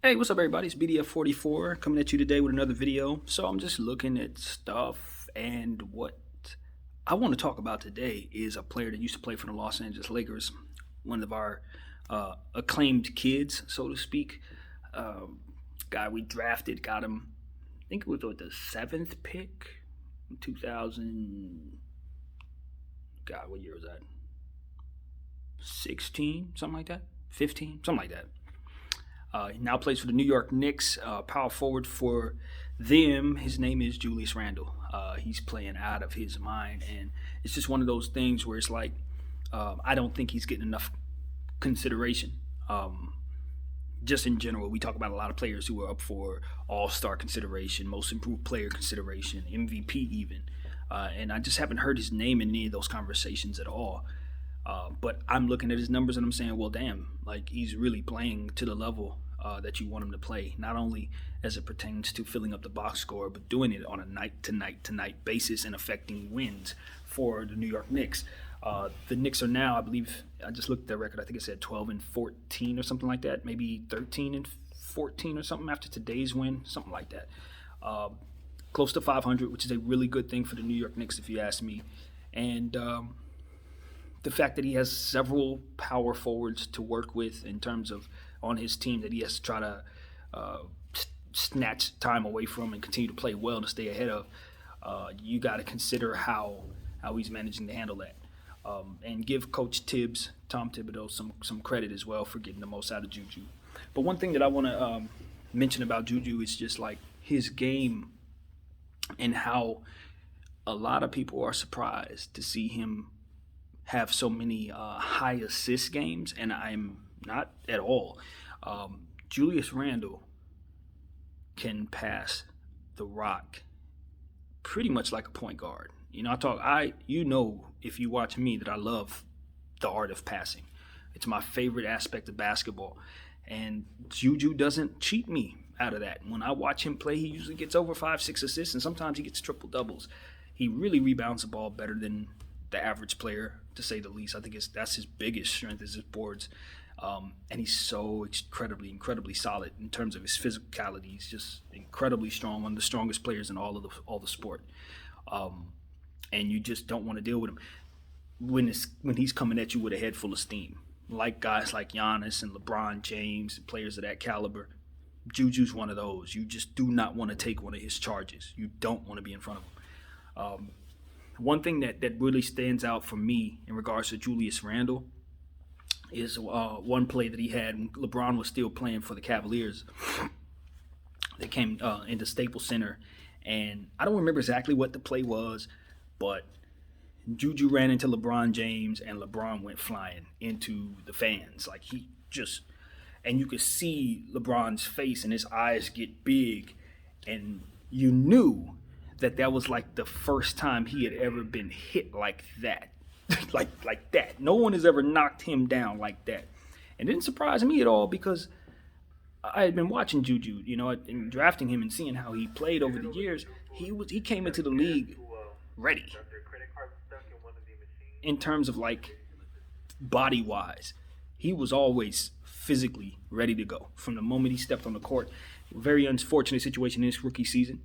Hey, what's up, everybody? It's BDF44 coming at you today with another video. So I'm just looking at stuff, and what I want to talk about today is a player that used to play for the Los Angeles Lakers, one of our acclaimed kids, so to speak. Guy we drafted, got him. I think it was the seventh pick, in 2000. God, what year was that? 16, something like that. 15, something like that. He now plays for the New York Knicks, power forward for them. His name is Julius Randle. He's playing out of his mind, and it's just one of those things where it's like I don't think he's getting enough consideration. Just in general, we talk about a lot of players who are up for All-Star consideration, Most Improved Player consideration, MVP even, and I just haven't heard his name in any of those conversations at all. But I'm looking at his numbers and I'm saying, well, damn, like he's really playing to the level that you want him to play, not only as it pertains to filling up the box score, but doing it on a night to night to night basis and affecting wins for the New York Knicks. The Knicks are now, I believe, I just looked at their record. I think it said 12-14 or something like that, maybe 13-14 or something after today's win, something like that. Close to 500, which is a really good thing for the New York Knicks, if you ask me. And the fact that he has several power forwards to work with in terms of on his team that he has to try to uh, snatch time away from and continue to play well to stay ahead of, you got to consider how he's managing to handle that. And give Coach Tibbs, Tom Thibodeau, some credit as well for getting the most out of Juju. But one thing that I want to mention about Juju is just like his game and how a lot of people are surprised to see him have so many high assist games, and I'm not at all. Julius Randle can pass the rock pretty much like a point guard. If you watch me that I love the art of passing. It's my favorite aspect of basketball, and Juju doesn't cheat me out of that. When I watch him play, he usually gets over 5, 6 assists, and sometimes he gets triple doubles. He really rebounds the ball better than the average player, to say the least. I think that's his biggest strength is his boards, and he's so incredibly solid in terms of his physicality. He's just incredibly strong, one of the strongest players in all the sport, and you just don't want to deal with him when he's coming at you with a head full of steam. Like guys like Giannis and LeBron James, and players of that caliber, Juju's one of those. You just do not want to take one of his charges. You don't want to be in front of him. One thing that really stands out for me in regards to Julius Randle is one play that he had when LeBron was still playing for the Cavaliers. They came into Staples Center, and I don't remember exactly what the play was, but Juju ran into LeBron James, and LeBron went flying into the fans. Like and you could see LeBron's face and his eyes get big, and you knew that was like the first time he had ever been hit like that. like that. No one has ever knocked him down like that. And it didn't surprise me at all because I had been watching Juju, and drafting him and seeing how he played over the years. He came into the league ready in terms of like body wise. He was always physically ready to go from the moment he stepped on the court. Very unfortunate situation in his rookie season,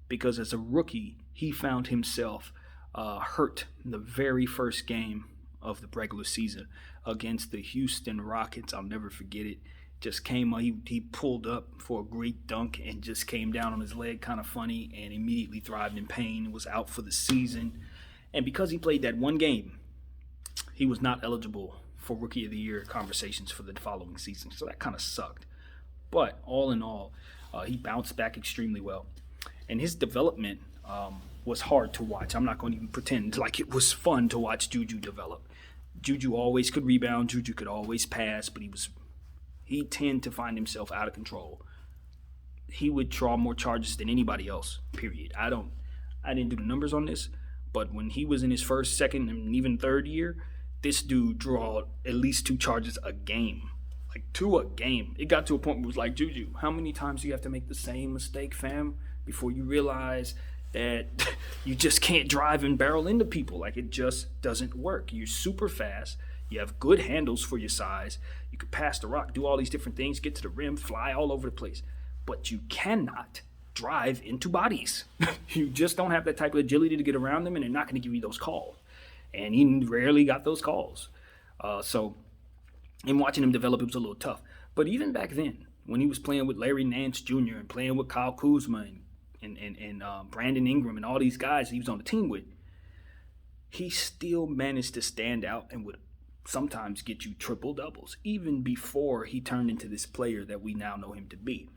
because as a rookie, he found himself hurt in the very first game of the regular season against the Houston Rockets. I'll never forget it. Just came, he pulled up for a great dunk and just came down on his leg kind of funny and immediately thrived in pain, was out for the season. And because he played that one game, he was not eligible for Rookie of the Year conversations for the following season. So that kind of sucked. But all in all, he bounced back extremely well. And his development was hard to watch. I'm not going to even pretend like it was fun to watch Juju develop. Juju always could rebound. Juju could always pass, but he tended to find himself out of control. He would draw more charges than anybody else, period. I didn't do the numbers on this, but when he was in his first, second, and even third year, this dude drew at least 2 charges a game. Like 2 a game. It got to a point where it was like, Juju, how many times do you have to make the same mistake, fam, before you realize that you just can't drive and barrel into people? Like, it just doesn't work. You're super fast. You have good handles for your size. You could pass the rock, do all these different things, get to the rim, fly all over the place. But you cannot drive into bodies. You just don't have that type of agility to get around them, and they're not going to give you those calls. And he rarely got those calls. So in watching him develop, it was a little tough. But even back then, when he was playing with Larry Nance Jr. and playing with Kyle Kuzma and Brandon Ingram and all these guys he was on the team with, he still managed to stand out and would sometimes get you triple doubles, even before he turned into this player that we now know him to be.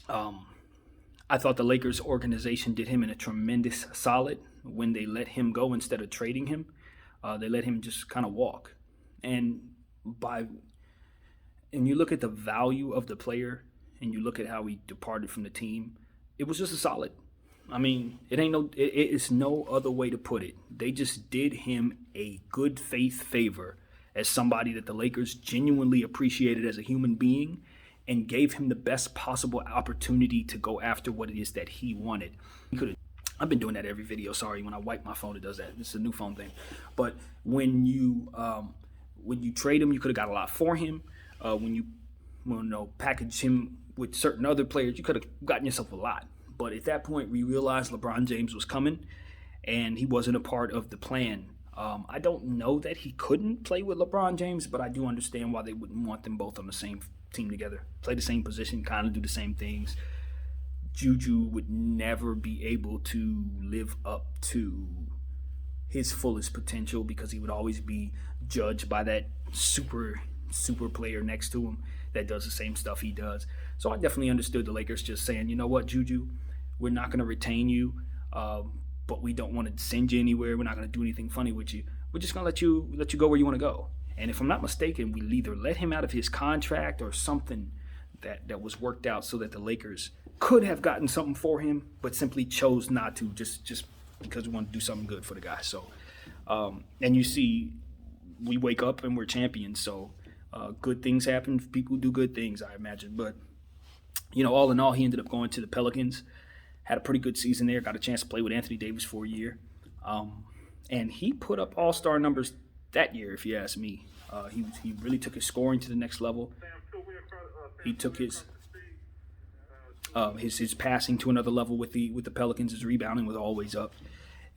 I thought the Lakers organization did him in a tremendous solid when they let him go instead of trading him. They let him just kind of walk. And you look at the value of the player and you look at how he departed from the team, it was just a solid. I mean, it's no other way to put it. They just did him a good faith favor as somebody that the Lakers genuinely appreciated as a human being and gave him the best possible opportunity to go after what it is that he wanted. I've been doing that every video. Sorry, when I wipe my phone, it does that. It's a new phone thing. But when you trade him, you could have got a lot for him. When you package him with certain other players, you could have gotten yourself a lot. But at that point, we realized LeBron James was coming, and he wasn't a part of the plan. I don't know that he couldn't play with LeBron James, but I do understand why they wouldn't want them both on the same team together. Play the same position, kind of do the same things. Juju would never be able to live up to his fullest potential because he would always be judged by that super player next to him that does the same stuff he does. So I definitely understood the Lakers just saying, you know what, Juju, we're not going to retain you, but we don't want to send you anywhere. We're not going to do anything funny with you. We're just going to let you go where you want to go. And if I'm not mistaken, we either let him out of his contract or something that was worked out so that the Lakers could have gotten something for him, but simply chose not to just because we want to do something good for the guy. So, and you see, we wake up and we're champions. So good things happen. People do good things, I imagine. But, all in all, he ended up going to the Pelicans. Had a pretty good season there. Got a chance to play with Anthony Davis for a year. And he put up all-star numbers that year, if you ask me. He really took his scoring to the next level. He took his passing to another level with the Pelicans. His rebounding was always up.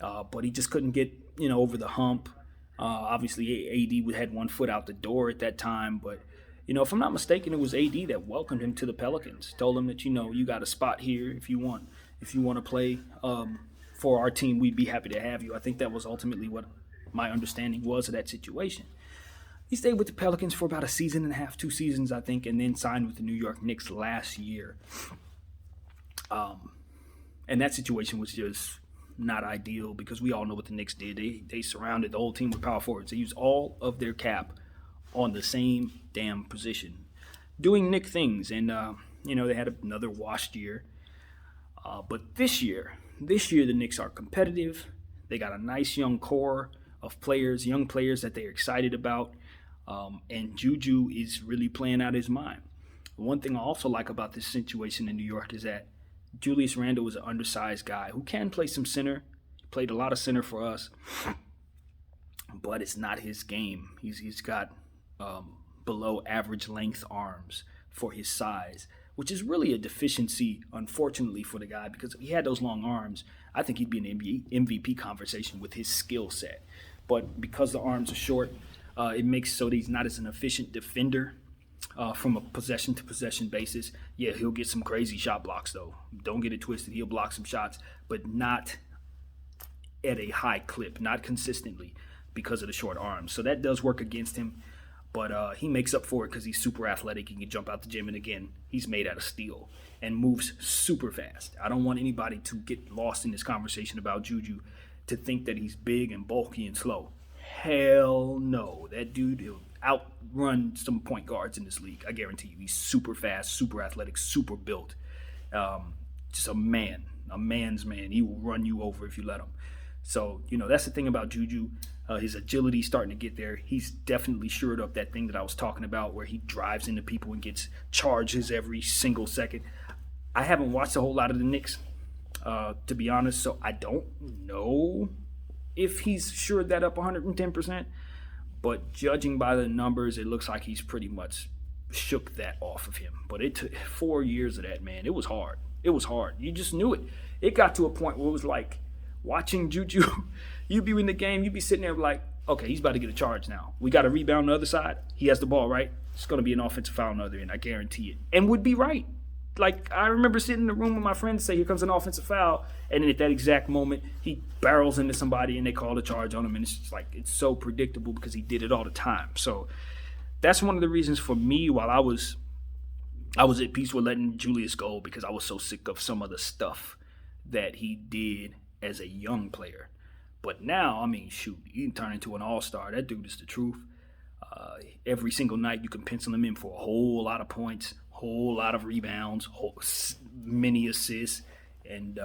But he just couldn't get, over the hump. Obviously, AD had one foot out the door at that time. But, if I'm not mistaken, it was AD that welcomed him to the Pelicans. Told him that, you got a spot here if you want to play for our team, we'd be happy to have you. I think that was ultimately what my understanding was of that situation. He stayed with the Pelicans for about a season and a half, 2 seasons, I think, and then signed with the New York Knicks last year. And that situation was just not ideal because we all know what the Knicks did. They surrounded the whole team with power forwards. They used all of their cap on the same damn position, doing Knick things. And, they had another washed year. But this year the Knicks are competitive. They got a nice young core of young players that they're excited about. And Juju is really playing out his mind. One thing I also like about this situation in New York is that Julius Randle was an undersized guy who can play some center. He played a lot of center for us, but it's not his game. He's got below average length arms for his size, which is really a deficiency, unfortunately, for the guy, because if he had those long arms, I think he'd be in an MVP conversation with his skill set. But because the arms are short, it makes so that he's not as an efficient defender from a possession-to-possession basis. Yeah, he'll get some crazy shot blocks, though. Don't get it twisted. He'll block some shots, but not at a high clip, not consistently because of the short arms. So that does work against him. But he makes up for it because he's super athletic. He can jump out the gym, and again, he's made out of steel and moves super fast. I don't want anybody to get lost in this conversation about Juju to think that he's big and bulky and slow. Hell no. That dude will outrun some point guards in this league. I guarantee you. He's super fast, super athletic, super built. Just a man's man. He will run you over if you let him. So, that's the thing about Juju. His agility starting to get there. He's definitely shored up that thing that I was talking about where he drives into people and gets charges every single second. I haven't watched a whole lot of the Knicks, to be honest, so I don't know if he's shored that up 110%. But judging by the numbers, it looks like he's pretty much shook that off of him. But it took 4 years of that, man. It was hard. It was hard. You just knew it. It got to a point where it was like watching Juju. You'd be in the game, you'd be sitting there like, okay, he's about to get a charge now. We got a rebound on the other side. He has the ball, right? It's going to be an offensive foul on the other end. I guarantee it. And would be right. Like, I remember sitting in the room with my friends say, here comes an offensive foul. And then at that exact moment, he barrels into somebody and they call a charge on him. And it's just like, it's so predictable because he did it all the time. So that's one of the reasons for me while I was at peace with letting Julius go, because I was so sick of some of the stuff that he did as a young player. But now, I mean, shoot, you can turn into an all-star. That dude is the truth. Every single night you can pencil him in for a whole lot of points, whole lot of rebounds, many assists. And,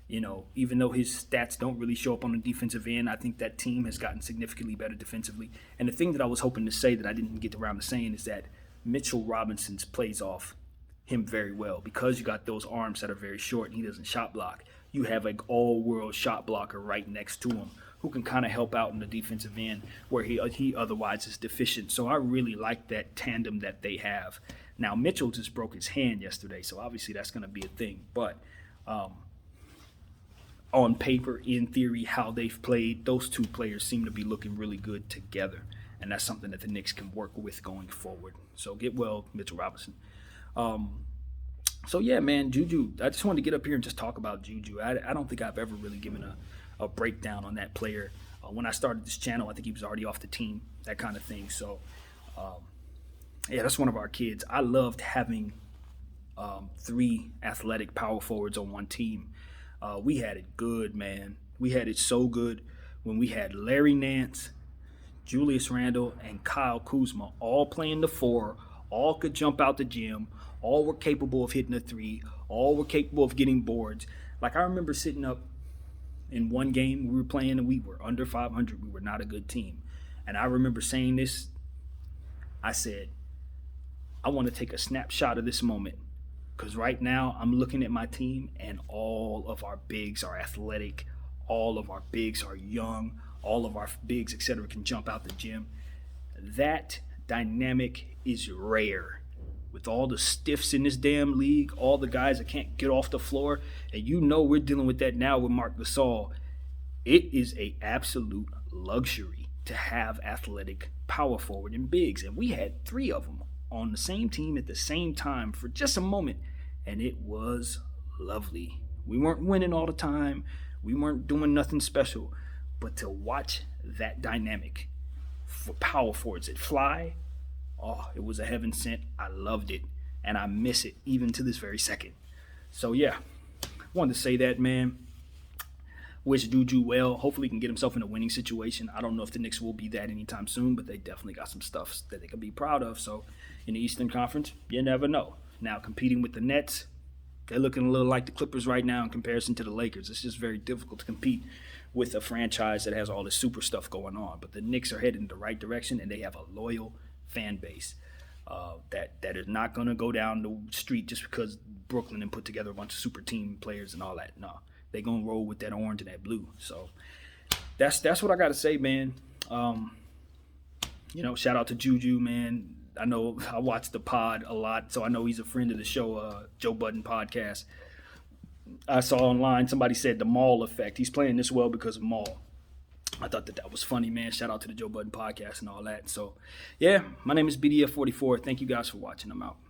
even though his stats don't really show up on the defensive end, I think that team has gotten significantly better defensively. And the thing that I was hoping to say that I didn't get around to saying is that Mitchell Robinson's plays off him very well. Because you got those arms that are very short and he doesn't shot block, you have an all-world shot blocker right next to him who can kind of help out in the defensive end where he otherwise is deficient. So I really like that tandem that they have. Now, Mitchell just broke his hand yesterday, so obviously that's going to be a thing. But on paper, in theory, how they've played, those two players seem to be looking really good together. And that's something that the Knicks can work with going forward. So get well, Mitchell Robinson. So, yeah, man, Juju, I just wanted to get up here and just talk about Juju. I don't think I've ever really given a breakdown on that player. When I started this channel, I think he was already off the team, that kind of thing. So, yeah, that's one of our kids. I loved having 3 athletic power forwards on one team. We had it good, man. We had it so good when we had Larry Nance, Julius Randle, and Kyle Kuzma all playing the 4, all could jump out the gym, all were capable of hitting a 3, all were capable of getting boards. Like, I remember sitting up in one game we were playing and we were under 500. We were not a good team. And I remember saying this. I said, I want to take a snapshot of this moment, because right now I'm looking at my team and all of our bigs are athletic. All of our bigs are young. All of our bigs, etc., can jump out the gym. That dynamic is rare. With all the stiffs in this damn league, all the guys that can't get off the floor, and we're dealing with that now with Marc Gasol. It is an absolute luxury to have athletic power forward and bigs. And we had 3 of them on the same team at the same time for just a moment, and it was lovely. We weren't winning all the time. We weren't doing nothing special. But to watch that dynamic for power forwards that fly, it was a heaven sent. I loved it, and I miss it even to this very second. So, yeah, wanted to say that, man. Wish Juju well. Hopefully he can get himself in a winning situation. I don't know if the Knicks will be that anytime soon, but they definitely got some stuff that they can be proud of. So, in the Eastern Conference, you never know. Now, competing with the Nets, they're looking a little like the Clippers right now in comparison to the Lakers. It's just very difficult to compete with a franchise that has all this super stuff going on. But the Knicks are heading in the right direction, and they have a loyal fan base that is not going to go down the street just because Brooklyn and put together a bunch of super team players and all that. No, they're going to roll with that orange and that blue. So that's what I got to say, man. Shout out to Juju, man. I know I watch the pod a lot, so I know he's a friend of the show, Joe Budden podcast. I saw online somebody said the Maul effect. He's playing this well because of Maul. I thought that was funny, man. Shout out to the Joe Budden podcast and all that. So, yeah, my name is BDF44. Thank you guys for watching. I'm out.